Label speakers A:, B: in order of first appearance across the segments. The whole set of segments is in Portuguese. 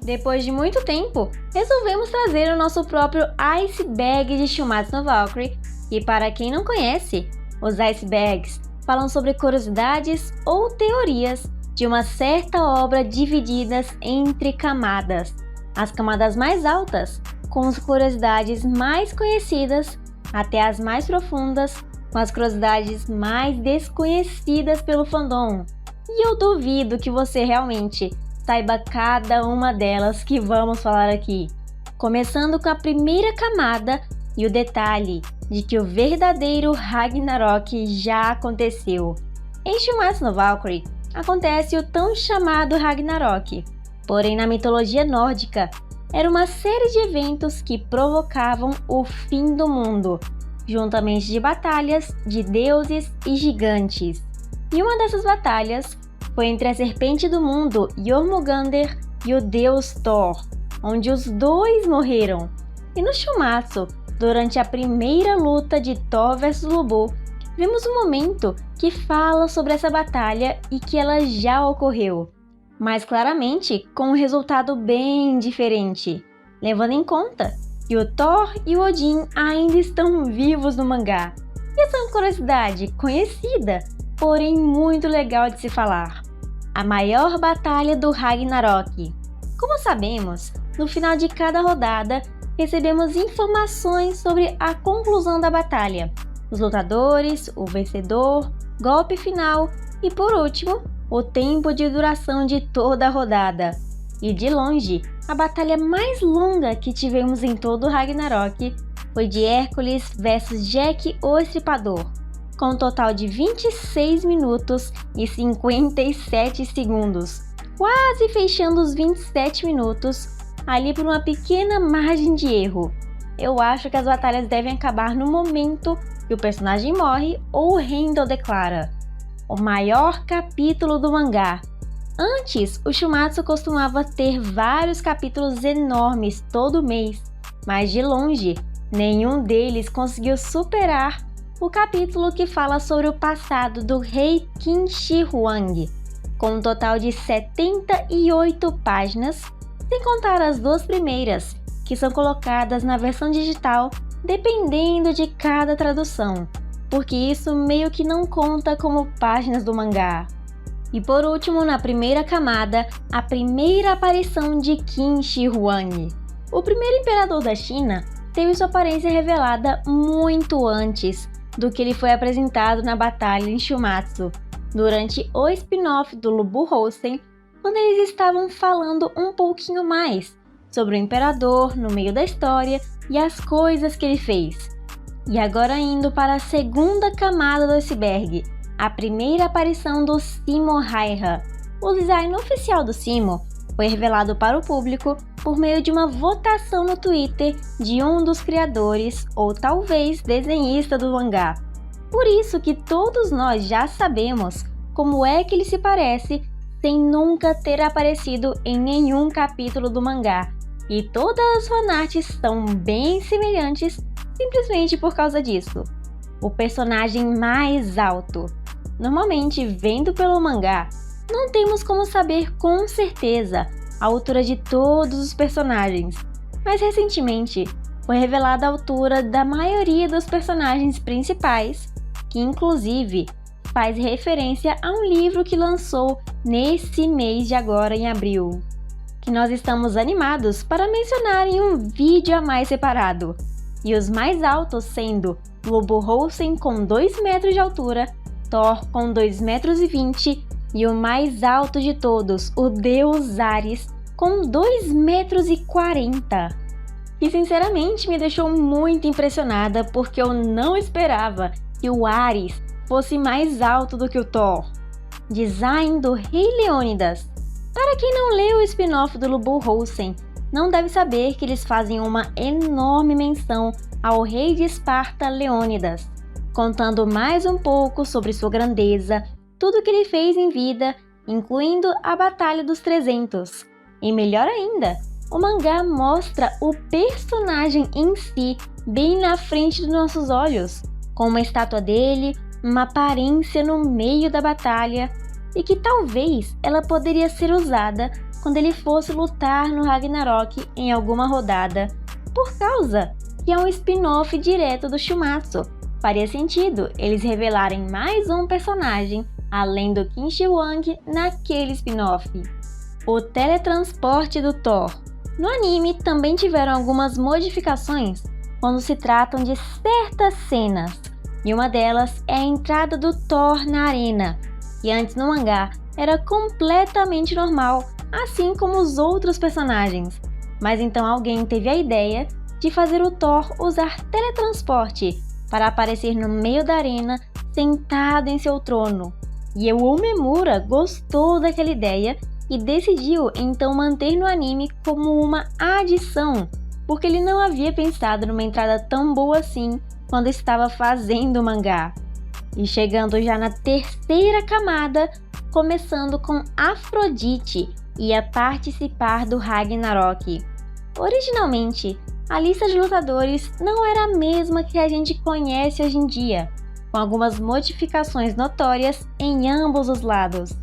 A: Depois de muito tempo, resolvemos trazer o nosso próprio iceberg de Shumatsu no Valkyrie, e para quem não conhece, os icebergs falam sobre curiosidades ou teorias de uma certa obra divididas entre camadas. As camadas mais altas, com as curiosidades mais conhecidas, até as mais profundas, com as curiosidades mais desconhecidas pelo fandom. E eu duvido que você realmente saiba cada uma delas que vamos falar aqui. Começando com a primeira camada e o detalhe de que o verdadeiro Ragnarok já aconteceu. Em Shumatsu no Valkyrie acontece o tão chamado Ragnarok, porém na mitologia nórdica era uma série de eventos que provocavam o fim do mundo, juntamente de batalhas de deuses e gigantes. E uma dessas batalhas foi entre a serpente do mundo Jormungandr e o deus Thor, onde os dois morreram. E no Shumatsu, durante a primeira luta de Thor vs Lobo, vimos um momento que fala sobre essa batalha e que ela já ocorreu, mas claramente com um resultado bem diferente, levando em conta que o Thor e o Odin ainda estão vivos no mangá. E essa é uma curiosidade conhecida, porém muito legal de se falar. A maior batalha do Ragnarok. Como sabemos, no final de cada rodada, recebemos informações sobre a conclusão da batalha, os lutadores, o vencedor, golpe final e, por último, o tempo de duração de toda a rodada. E de longe, a batalha mais longa que tivemos em todo o Ragnarok foi de Hércules vs Jack o Estripador, com um total de 26 minutos e 57 segundos, quase fechando os 27 minutos, ali por uma pequena margem de erro. Eu acho que as batalhas devem acabar no momento que o personagem morre ou o Heimdall declara o maior capítulo do mangá. Antes, o Shumatsu costumava ter vários capítulos enormes todo mês, mas de longe, nenhum deles conseguiu superar o capítulo que fala sobre o passado do rei Qin Shi Huang, com um total de 78 páginas, sem contar as duas primeiras, que são colocadas na versão digital dependendo de cada tradução, porque isso meio que não conta como páginas do mangá. E por último, na primeira camada, a primeira aparição de Qin Shi Huang. O primeiro imperador da China teve sua aparência revelada muito antes do que ele foi apresentado na batalha em Shumatsu, durante o spin-off do Lubu Hosen, quando eles estavam falando um pouquinho mais sobre o imperador no meio da história e as coisas que ele fez. E agora indo para a segunda camada do iceberg, a primeira aparição do Simo Häyhä. O design oficial do Simo foi revelado para o público por meio de uma votação no Twitter de um dos criadores ou talvez desenhista do mangá. Por isso que todos nós já sabemos como é que ele se parece sem nunca ter aparecido em nenhum capítulo do mangá. E todas as fanarts são bem semelhantes simplesmente por causa disso. O personagem mais alto. Normalmente, vendo pelo mangá, não temos como saber com certeza a altura de todos os personagens, mas recentemente foi revelada a altura da maioria dos personagens principais, que inclusive faz referência a um livro que lançou nesse mês de agora em abril, que nós estamos animados para mencionar em um vídeo a mais separado, e os mais altos sendo Lobo Hosen com 2 metros de altura, Thor com 2,20 metros e o mais alto de todos, o deus Ares, com 2,40 metros. E sinceramente me deixou muito impressionada porque eu não esperava que o Ares fosse mais alto do que o Thor. Design do Rei Leônidas. Para quem não leu o spin-off do Lubu Hosen, não deve saber que eles fazem uma enorme menção ao rei de Esparta Leônidas, contando mais um pouco sobre sua grandeza, tudo que ele fez em vida, incluindo a Batalha dos 300. E melhor ainda, o mangá mostra o personagem em si bem na frente dos nossos olhos, com uma estátua dele, uma aparência no meio da batalha, e que talvez ela poderia ser usada quando ele fosse lutar no Ragnarok em alguma rodada, por causa que é um spin-off direto do Shumatsu. Faria sentido eles revelarem mais um personagem além do Kim Shi-wang naquele spin-off. O teletransporte do Thor. No anime também tiveram algumas modificações quando se tratam de certas cenas, e uma delas é a entrada do Thor na arena, que antes no mangá era completamente normal, assim como os outros personagens. Mas então alguém teve a ideia de fazer o Thor usar teletransporte para aparecer no meio da arena sentado em seu trono. E o Umemura gostou daquela ideia e decidiu então manter no anime como uma adição, porque ele não havia pensado numa entrada tão boa assim quando estava fazendo o mangá. E chegando já na terceira camada, começando com Afrodite, ia participar do Ragnarok. Originalmente, a lista de lutadores não era a mesma que a gente conhece hoje em dia, com algumas modificações notórias em ambos os lados.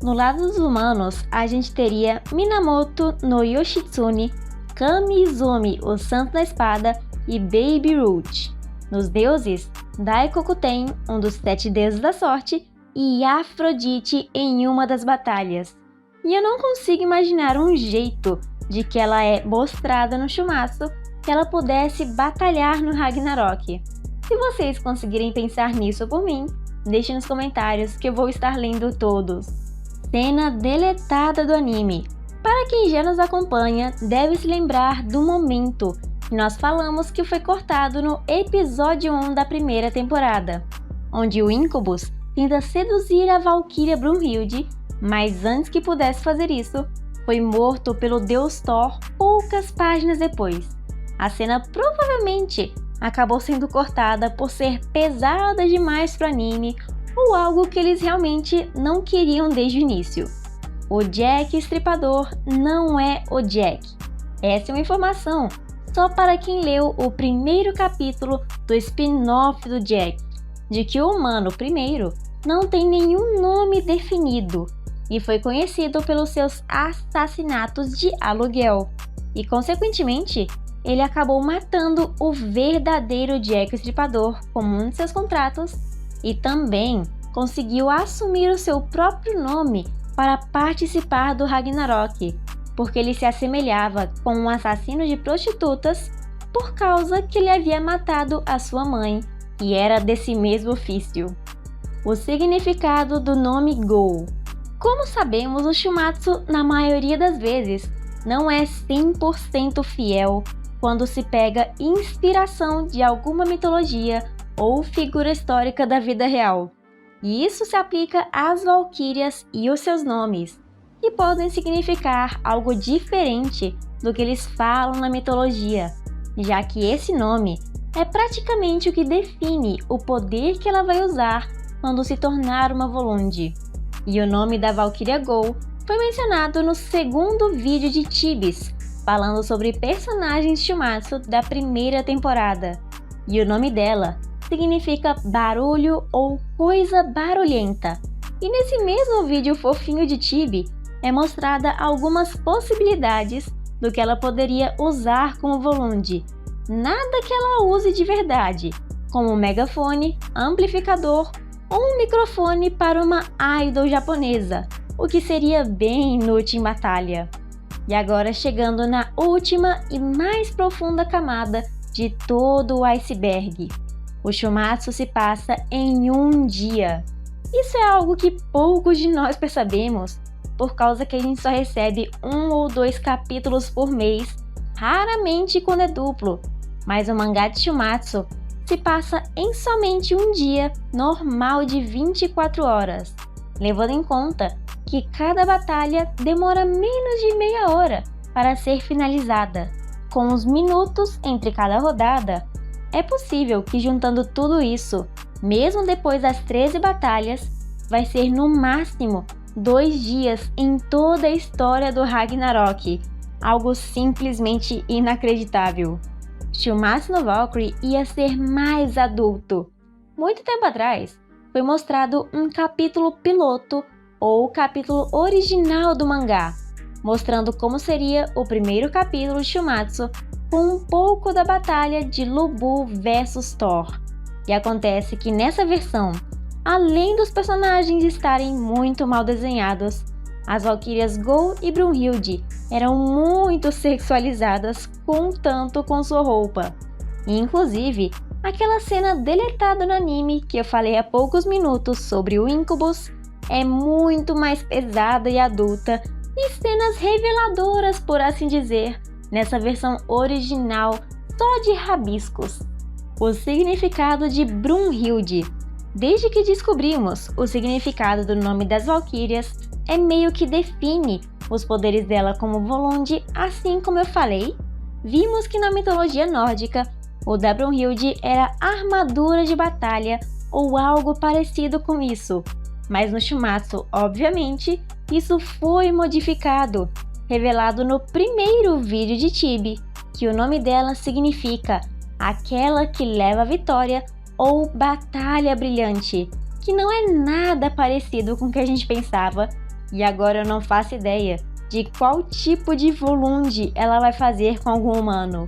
A: No lado dos humanos, a gente teria Minamoto no Yoshitsune, Kami-Izumi, o Santo da Espada, e Baby Root. Nos deuses, Daikokuten, um dos 7 deuses da sorte, e Afrodite em uma das batalhas. E eu não consigo imaginar um jeito de que ela é mostrada no Shumatsu que ela pudesse batalhar no Ragnarok. Se vocês conseguirem pensar nisso por mim, deixem nos comentários que eu vou estar lendo todos. Cena deletada do anime. Para quem já nos acompanha, deve se lembrar do momento que nós falamos que foi cortado no episódio 1 da primeira temporada, onde o Incubus tenta seduzir a Valkyria Brunhilde, mas antes que pudesse fazer isso, foi morto pelo deus Thor poucas páginas depois. A cena provavelmente acabou sendo cortada por ser pesada demais para o anime ou algo que eles realmente não queriam desde o início. O Jack Estripador não é o Jack. Essa é uma informação só para quem leu o primeiro capítulo do spin-off do Jack, de que o humano primeiro não tem nenhum nome definido e foi conhecido pelos seus assassinatos de aluguel, e consequentemente ele acabou matando o verdadeiro Jack Estripador como um de seus contratos e também conseguiu assumir o seu próprio nome para participar do Ragnarok, porque ele se assemelhava com um assassino de prostitutas por causa que ele havia matado a sua mãe, que era desse mesmo ofício. O significado do nome Gol. Como sabemos, o Shumatsu, na maioria das vezes, não é 100% fiel quando se pega inspiração de alguma mitologia ou figura histórica da vida real. E isso se aplica às valquírias e os seus nomes, que podem significar algo diferente do que eles falam na mitologia, já que esse nome é praticamente o que define o poder que ela vai usar quando se tornar uma Volund. E o nome da Valkyria Gol foi mencionado no segundo vídeo de Tibis, falando sobre personagens Shumatsu da primeira temporada. E o nome dela significa barulho ou coisa barulhenta. E nesse mesmo vídeo fofinho de Tibi, é mostrada algumas possibilidades do que ela poderia usar como Volund. Nada que ela use de verdade, como um megafone, amplificador ou um microfone para uma idol japonesa, o que seria bem inútil em batalha. E agora chegando na última e mais profunda camada de todo o iceberg. O Shumatsu se passa em um dia. Isso é algo que poucos de nós percebemos, por causa que a gente só recebe 1 ou 2 capítulos por mês, raramente quando é duplo. Mas o mangá de Shumatsu se passa em somente um dia normal de 24 horas, levando em conta que cada batalha demora menos de meia hora para ser finalizada. Com os minutos entre cada rodada, é possível que juntando tudo isso, mesmo depois das 13 batalhas, vai ser no máximo 2 dias em toda a história do Ragnarok, algo simplesmente inacreditável. Shumatsu no Valkyrie ia ser mais adulto. Muito tempo atrás, foi mostrado um capítulo piloto ou capítulo original do mangá, mostrando como seria o primeiro capítulo de Shumatsu com um pouco da batalha de Lu Bu vs Thor. E acontece que nessa versão, além dos personagens estarem muito mal desenhados, as valquírias Go e Brunhilde eram muito sexualizadas tanto com sua roupa. E, inclusive, aquela cena deletada no anime que eu falei há poucos minutos sobre o Incubus é muito mais pesada e adulta, e cenas reveladoras, por assim dizer, nessa versão original só de rabiscos. O significado de Brunhilde. Desde que descobrimos o significado do nome das valquírias, é meio que define os poderes dela como Volund, assim como eu falei. Vimos que na mitologia nórdica, o da Brunhilde era armadura de batalha ou algo parecido com isso. Mas no Shumatsu, obviamente, isso foi modificado, revelado no primeiro vídeo de Chibi, que o nome dela significa aquela que leva a vitória ou batalha brilhante, que não é nada parecido com o que a gente pensava, e agora eu não faço ideia de qual tipo de Volund ela vai fazer com algum humano.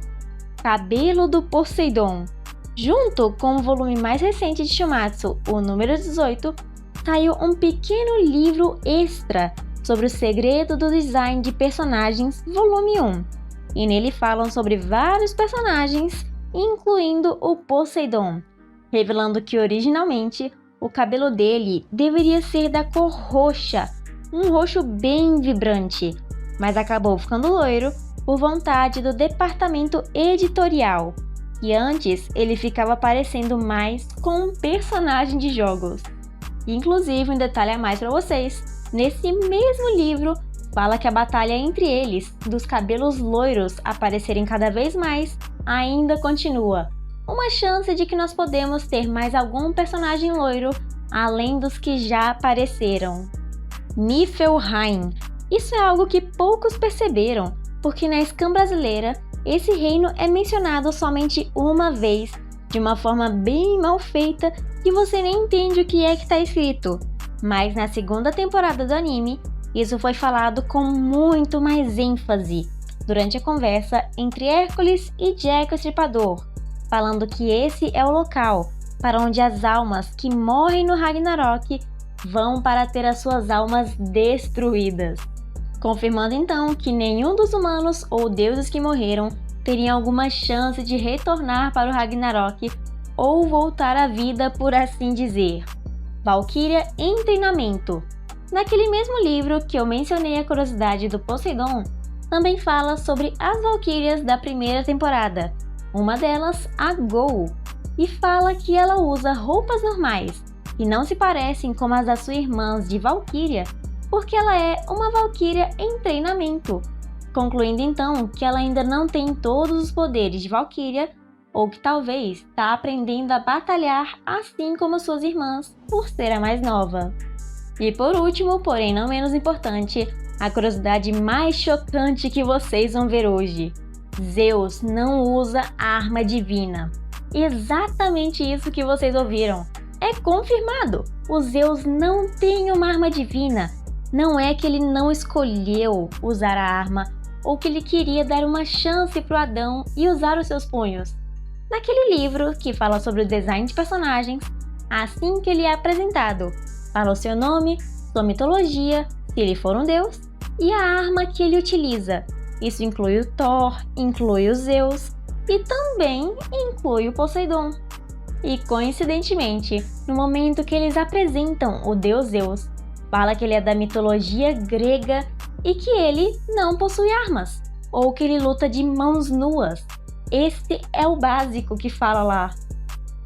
A: Cabelo do Poseidon. Junto com o volume mais recente de Shumatsu, o número 18, saiu um pequeno livro extra sobre o segredo do design de personagens, volume 1. E nele falam sobre vários personagens, incluindo o Poseidon, revelando que originalmente o cabelo dele deveria ser da cor roxa, um roxo bem vibrante, mas acabou ficando loiro por vontade do departamento editorial, e antes ele ficava parecendo mais com um personagem de jogos. Inclusive, um detalhe a mais para vocês, nesse mesmo livro fala que a batalha entre eles, dos cabelos loiros aparecerem cada vez mais, ainda continua. Uma chance de que nós podemos ter mais algum personagem loiro, além dos que já apareceram. Niflheim. Isso é algo que poucos perceberam, porque na Scan brasileira, esse reino é mencionado somente uma vez, de uma forma bem mal feita, que você nem entende o que é que está escrito. Mas na segunda temporada do anime, isso foi falado com muito mais ênfase, durante a conversa entre Hércules e Jack o Estripador, falando que esse é o local para onde as almas que morrem no Ragnarok vão para ter as suas almas destruídas, confirmando então que nenhum dos humanos ou deuses que morreram teriam alguma chance de retornar para o Ragnarok ou voltar à vida, por assim dizer. Valquíria em treinamento. Naquele mesmo livro que eu mencionei a curiosidade do Poseidon, também fala sobre as valquírias da primeira temporada, uma delas a Go, e fala que ela usa roupas normais e não se parecem com as da sua irmã de Valquíria, porque ela é uma Valquíria em treinamento, concluindo então que ela ainda não tem todos os poderes de Valquíria, ou que talvez está aprendendo a batalhar assim como suas irmãs, por ser a mais nova. E por último, porém não menos importante, a curiosidade mais chocante que vocês vão ver hoje. Zeus não usa arma divina. Exatamente isso que vocês ouviram. É confirmado! O Zeus não tem uma arma divina. Não é que ele não escolheu usar a arma, ou que ele queria dar uma chance para o Adão e usar os seus punhos. Naquele livro que fala sobre o design de personagens, assim que ele é apresentado, fala o seu nome, sua mitologia, se ele for um deus, e a arma que ele utiliza. Isso inclui o Thor, inclui o Zeus e também inclui o Poseidon. E coincidentemente, no momento que eles apresentam o deus Zeus, fala que ele é da mitologia grega e que ele não possui armas, ou que ele luta de mãos nuas. Esse é o básico que fala lá.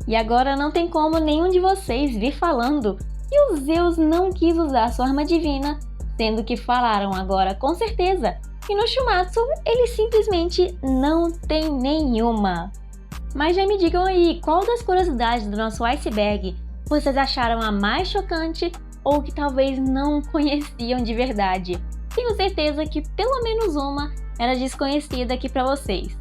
A: E agora não tem como nenhum de vocês vir falando que o Zeus não quis usar sua arma divina, sendo que falaram agora com certeza que no Shumatsu ele simplesmente não tem nenhuma. Mas já me digam aí, qual das curiosidades do nosso iceberg vocês acharam a mais chocante ou que talvez não conheciam de verdade? Tenho certeza que pelo menos uma era desconhecida aqui para vocês,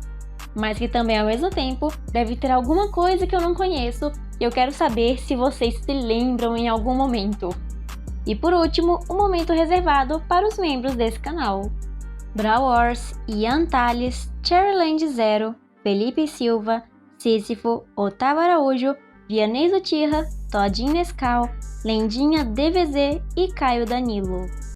A: mas que também ao mesmo tempo deve ter alguma coisa que eu não conheço e eu quero saber se vocês se lembram em algum momento. E por último, um momento reservado para os membros desse canal. Brawl Wars, Ian Tales, Cherryland Zero, Felipe Silva, Sísifo, Otávio Araújo, Vianney Zutirra, Todinho Nescau, Lendinha DVZ e Caio Danilo.